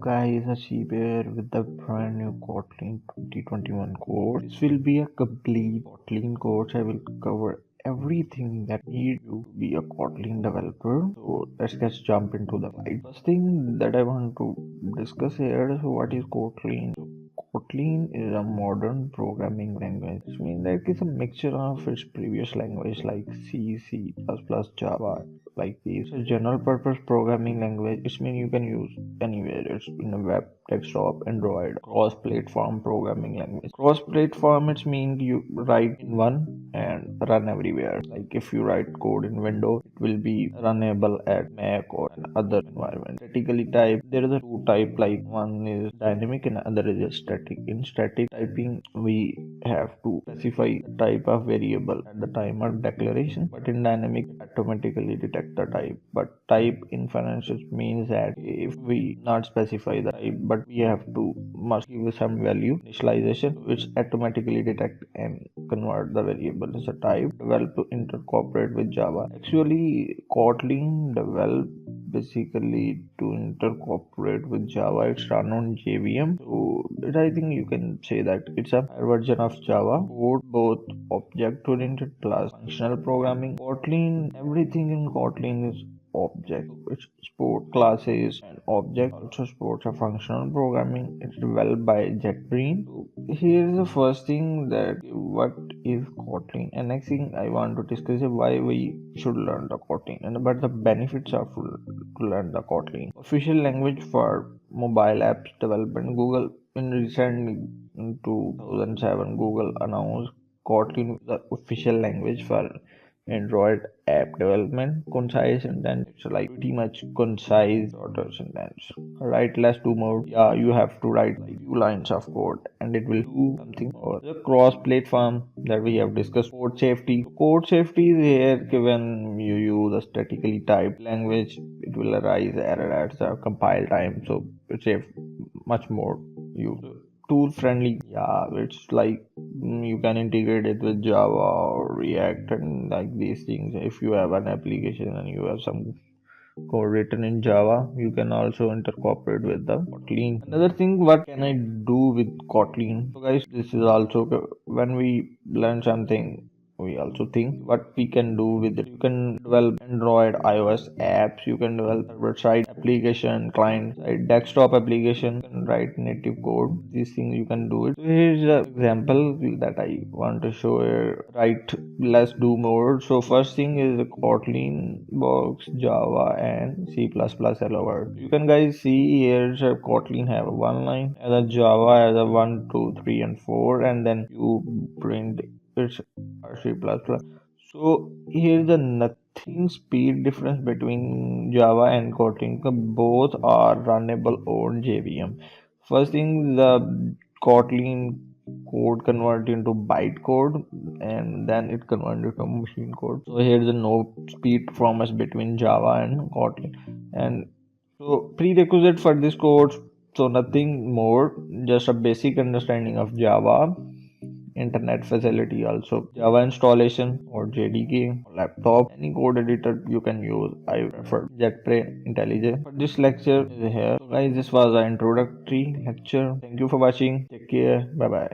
Guys, Ashib here with the brand new Kotlin 2021 course. This will be a complete Kotlin course. I will cover everything that need you to be a Kotlin developer. So let's just jump into the slide. First thing that I want to discuss here is what is Kotlin. Kotlin is a modern programming language, which means that it's a mixture of its previous language like C, C++, Java, like this. It's a general purpose programming language. It means you can use anywhere. It's in a web, desktop, Android, cross-platform programming language. Cross-platform, it means you write in one and run everywhere. Like if you write code in Windows, it will be runnable at Mac or other environment. Statically typed, there is a two type, like one is dynamic and other is static. In static typing, we have to specify the type of variable at the time of declaration, but in dynamic, automatically detect the type. But type in financials means that if we not specify the type, but we have to must give some value initialization, which automatically detect and convert the variable as a type. Develop to intercooperate with Java. Actually, Kotlin developed basically to intercooperate with Java. It's run on JVM. So I think you can say that it's a higher version of Java. Both object-oriented plus functional programming. Kotlin, everything in Kotlin is object. It's support classes and object, also supports a functional programming. It's developed by JetBrains. So here's the first thing, that what is Kotlin, and next thing I want to discuss is why we should learn the Kotlin and about the benefits of to learn the Kotlin. Official language for mobile apps development. Google in recently in 2007 Google announced Kotlin the official language for Android app development. Concise sentence, it's like pretty much concise shorter sentence. Write less, do more. Yeah, you have to write like few lines of code and it will do something more. The cross platform that we have discussed. Code safety. Code safety is here when you use a statically typed language, it will arise error at the compile time, so it's safe much more. You tool friendly, yeah, it's like you can integrate it with Java or React and like these things. If you have an application and you have some code written in Java, you can also intercooperate with the Kotlin. Another thing, what can I do with Kotlin? So guys, this is also when we learn something, we also think what we can do with it. You can develop Android, iOS apps, you can develop server-side application, client-side desktop application, you can write native code. These things you can do it. So here's an example that I want to show here. Write less, do more. So first thing is the Kotlin, box, Java and C++ hello. You can guys see here Kotlin have one line, as a Java has a 1, 2, 3 and 4, and then you print it's C++. So here's the nothing speed difference between Java and Kotlin. Both are runnable on JVM. First thing, the Kotlin code convert into bytecode and then it converted into machine code. So here's the no speed promise between Java and Kotlin. And so prerequisite for this course, so nothing more, just a basic understanding of Java, internet facility, also Java installation or JDK, laptop, any code editor you can use. I prefer JetBrains IntelliJ. But this lecture is here. So guys, this was an introductory lecture. Thank you for watching. Take care. Bye bye.